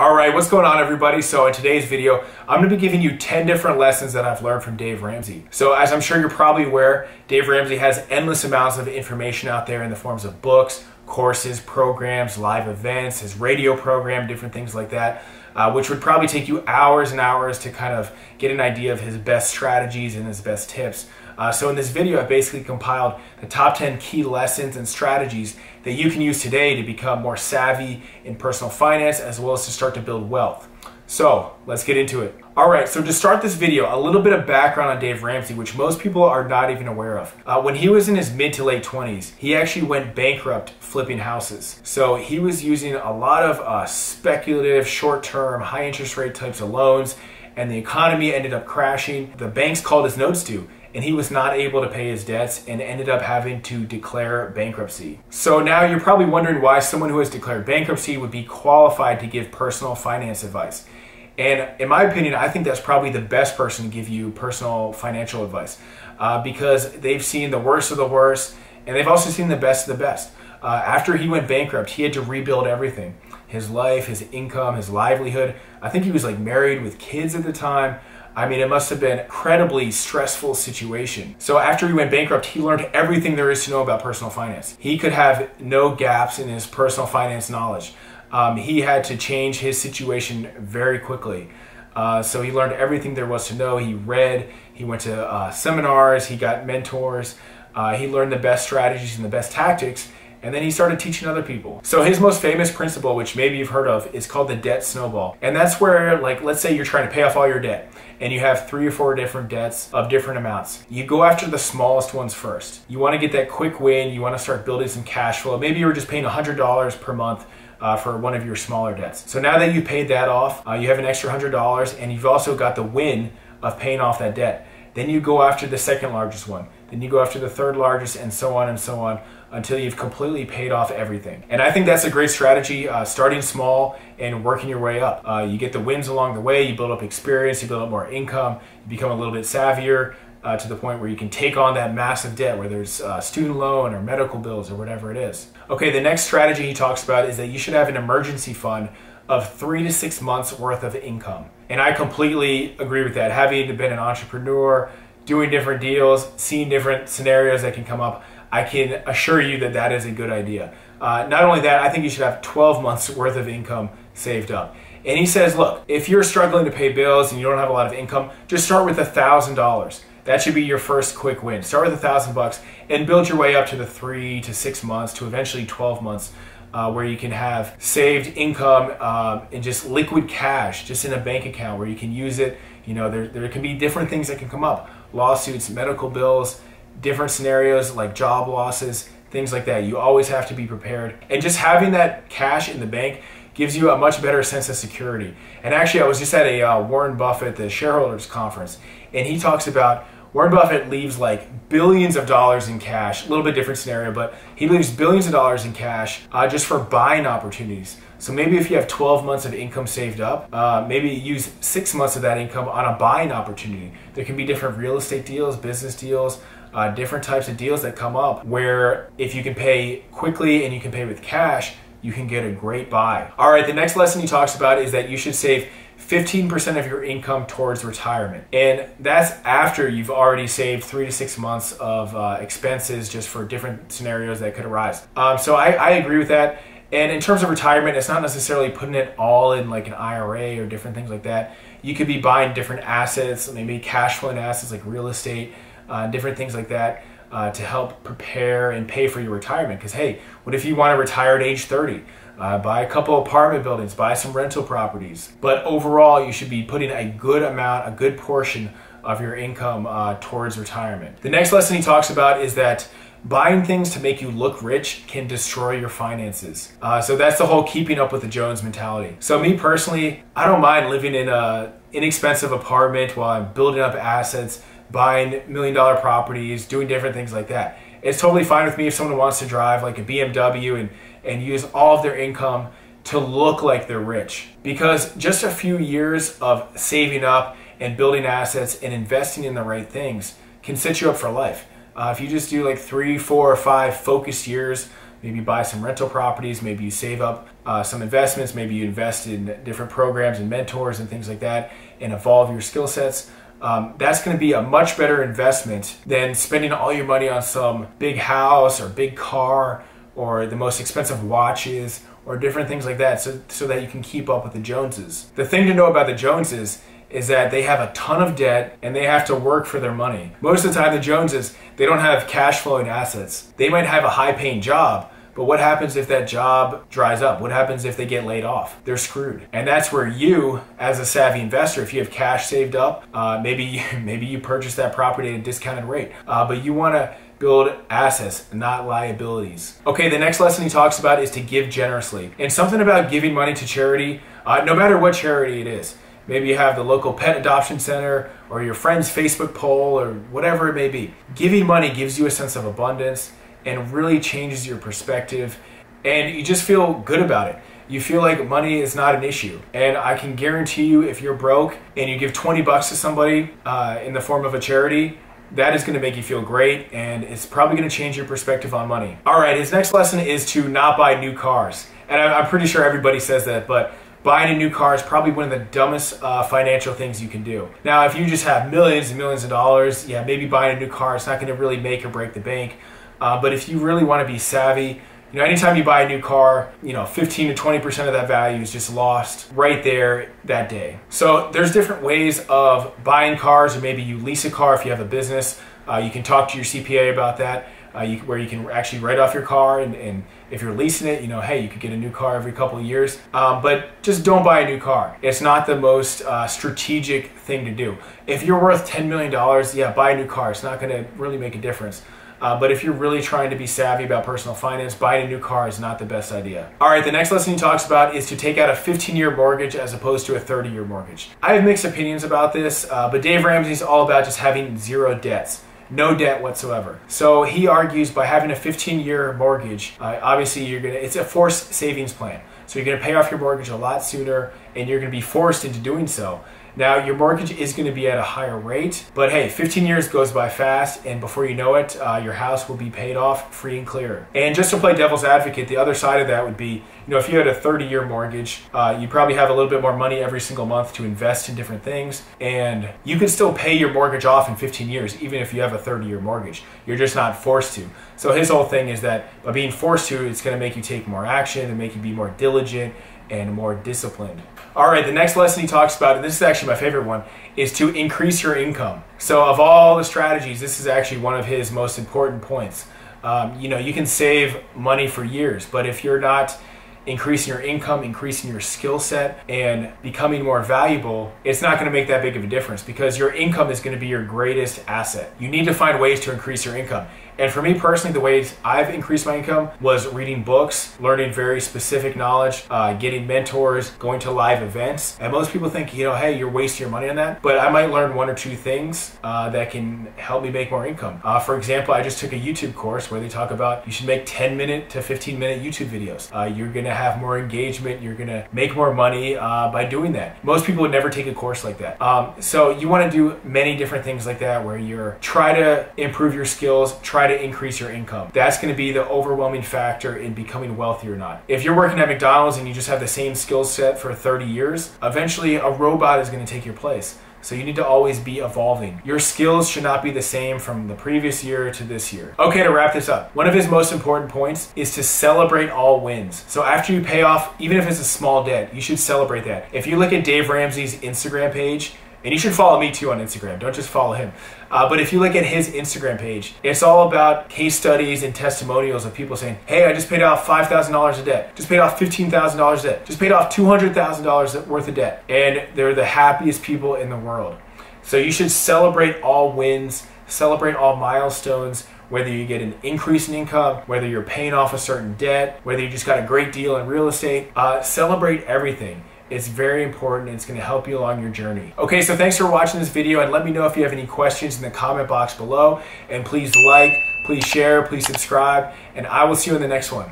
All right, what's going on, everybody? So in today's video, I'm going to be giving you 10 different lessons that I've learned from Dave Ramsey. So as I'm sure you're probably aware, Dave Ramsey has endless amounts of information out there in the forms of books, courses, programs, live events, his radio program, different things like that, which would probably take you hours and hours to kind of get an idea of his best strategies and his best tips. So in this video, I basically compiled the top 10 key lessons and strategies that you can use today to become more savvy in personal finance, as well as to start to build wealth. So let's get into it. All right, so to start this video, a little bit of background on Dave Ramsey, which most people are not even aware of. When he was in his mid to late 20s, he actually went bankrupt flipping houses. So he was using a lot of speculative, short-term, high interest rate types of loans, and the economy ended up crashing. The banks called his notes due, and he was not able to pay his debts and ended up having to declare bankruptcy. So now you're probably wondering why someone who has declared bankruptcy would be qualified to give personal finance advice. And in my opinion, I think that's probably the best person to give you personal financial advice because they've seen the worst of the worst, and they've also seen the best of the best. After he went bankrupt, he had to rebuild everything. His life, his income, his livelihood. I think he was like married with kids at the time. I mean, it must have been an incredibly stressful situation. So after he went bankrupt, he learned everything there is to know about personal finance. He could have no gaps in his personal finance knowledge. He had to change his situation very quickly. So he learned everything there was to know. He read, he went to seminars, he got mentors, he learned the best strategies and the best tactics, and then he started teaching other people. So his most famous principle, which maybe you've heard of, is called the Debt Snowball. And that's where, like, let's say you're trying to pay off all your debt and you have 3 or 4 different debts of different amounts. You go after the smallest ones first. You want to get that quick win. You want to start building some cash flow. Maybe you were just paying $100 per month for one of your smaller debts. So now that you've paid that off, you have an extra $100 and you've also got the win of paying off that debt. Then you go after the second largest one. Then you go after the third largest, and so on until you've completely paid off everything. And I think that's a great strategy, starting small and working your way up. You get the wins along the way, you build up experience, you build up more income, you become a little bit savvier to the point where you can take on that massive debt, whether it's student loan or medical bills or whatever it is. Okay, the next strategy he talks about is that you should have an emergency fund of 3 to 6 months worth of income. And I completely agree with that. Having been an entrepreneur, doing different deals, seeing different scenarios that can come up, I can assure you that that is a good idea. Not only that, I think you should have 12 months worth of income saved up. And he says, look, if you're struggling to pay bills and you don't have a lot of income, just start with $1,000. That should be your first quick win. Start with $1,000 and build your way up to the 3 to 6 months to eventually 12 months where you can have saved income and just liquid cash just in a bank account where you can use it. You know, there can be different things that can come up. Lawsuits, medical bills, different scenarios like job losses, things like that. You always have to be prepared. And just having that cash in the bank gives you a much better sense of security. And actually, I was just at a Warren Buffett, the shareholders conference, and he talks about Warren Buffett leaves like billions of dollars in cash, a little bit different scenario, but he leaves billions of dollars in cash just for buying opportunities. So maybe if you have 12 months of income saved up, maybe use 6 months of that income on a buying opportunity. There can be different real estate deals, business deals, different types of deals that come up where if you can pay quickly and you can pay with cash, you can get a great buy. All right, the next lesson he talks about is that you should save 15% of your income towards retirement. And that's after you've already saved 3 to 6 months of expenses just for different scenarios that could arise. So I agree with that. And in terms of retirement, it's not necessarily putting it all in like an IRA or different things like that. You could be buying different assets, maybe cash flowing assets like real estate, different things like that to help prepare and pay for your retirement. Because hey, what if you want to retire at age 30? Buy a couple apartment buildings, buy some rental properties. But overall, you should be putting a good amount, a good portion of your income towards retirement. The next lesson he talks about is that buying things to make you look rich can destroy your finances. So that's the whole keeping up with the Jones mentality. So me personally, I don't mind living in an inexpensive apartment while I'm building up assets, buying $1 million properties, doing different things like that. It's totally fine with me if someone wants to drive like a BMW and use all of their income to look like they're rich. Because just a few years of saving up and building assets and investing in the right things can set you up for life. If you just do like 3, 4, or 5 focused years maybe buy some rental properties, maybe you save up some investments, maybe you invest in different programs and mentors and things like that and evolve your skill sets. That's going to be a much better investment than spending all your money on some big house or big car or the most expensive watches or different things like that, so that you can keep up with the Joneses. The thing to know about the Joneses is that they have a ton of debt and they have to work for their money. Most of the time, the Joneses, they don't have cash flowing assets. They might have a high paying job, but what happens if that job dries up? What happens if they get laid off? They're screwed. And that's where you, as a savvy investor, if you have cash saved up, maybe you purchase that property at a discounted rate, but you want to build assets, not liabilities. Okay, the next lesson he talks about is to give generously. And something about giving money to charity, no matter what charity it is. Maybe you have the local pet adoption center or your friend's Facebook poll or whatever it may be. Giving money gives you a sense of abundance and really changes your perspective, and you just feel good about it. You feel like money is not an issue. And I can guarantee you, if you're broke and you give 20 bucks to somebody in the form of a charity, that is going to make you feel great, and it's probably going to change your perspective on money. All right, his next lesson is to not buy new cars. And I'm pretty sure everybody says that, but buying a new car is probably one of the dumbest financial things you can do. Now, if you just have millions and millions of dollars, yeah, maybe buying a new car, it's not going to really make or break the bank. But if you really want to be savvy, anytime you buy a new car, 15 to 20% of that value is just lost right there that day. So there's different ways of buying cars, or maybe you lease a car if you have a business. You can talk to your CPA about that, where you can actually write off your car, and if you're leasing it, hey, you could get a new car every couple of years. But just don't buy a new car. It's not the most strategic thing to do. If you're worth $10 million, yeah, buy a new car. It's not going to really make a difference. But if you're really trying to be savvy about personal finance, buying a new car is not the best idea. All right, the next lesson he talks about is to take out a 15-year mortgage as opposed to a 30-year mortgage. I have mixed opinions about this, but Dave Ramsey's all about just having zero debts. No debt whatsoever. So he argues by having a 15-year mortgage, obviously it's a forced savings plan. So you're gonna pay off your mortgage a lot sooner, and you're gonna be forced into doing so. Now, your mortgage is going to be at a higher rate, but hey, 15 years goes by fast, and before you know it, your house will be paid off free and clear. And just to play devil's advocate, the other side of that would be, if you had a 30-year mortgage, you probably have a little bit more money every single month to invest in different things, and you can still pay your mortgage off in 15 years, even if you have a 30-year mortgage. You're just not forced to. So his whole thing is that by being forced to, it's going to make you take more action and make you be more diligent and more disciplined. All right, the next lesson he talks about, and this is actually my favorite one, is to increase your income. So of all the strategies, this is actually one of his most important points. You can save money for years, but if you're not increasing your income, increasing your skill set, and becoming more valuable, it's not going to make that big of a difference, because your income is going to be your greatest asset. You need to find ways to increase your income. And for me personally, the ways I've increased my income was reading books, learning very specific knowledge, getting mentors, going to live events. And most people think, hey, you're wasting your money on that. But I might learn one or two things that can help me make more income. For example, I just took a YouTube course where they talk about you should make 10-minute to 15-minute YouTube videos. You're going to have more engagement. You're going to make more money by doing that. Most people would never take a course like that. So you want to do many different things like that, where you're try to improve your skills, try to increase your income. That's going to be the overwhelming factor in becoming wealthy or not. If you're working at McDonald's and you just have the same skill set for 30 years, eventually a robot is going to take your place. So you need to always be evolving. Your skills should not be the same from the previous year to this year. Okay, to wrap this up, one of his most important points is to celebrate all wins. So after you pay off, even if it's a small debt, you should celebrate that. If you look at Dave Ramsey's Instagram page, and you should follow me too on Instagram, don't just follow him. But if you look at his Instagram page, it's all about case studies and testimonials of people saying, hey, I just paid off $5,000 of debt, just paid off $15,000 of debt, just paid off $200,000 worth of debt. And they're the happiest people in the world. So you should celebrate all wins, celebrate all milestones, whether you get an increase in income, whether you're paying off a certain debt, whether you just got a great deal in real estate, celebrate everything. It's very important, and it's going to help you along your journey. Okay, so thanks for watching this video, and let me know if you have any questions in the comment box below. And please like, please share, please subscribe, and I will see you in the next one.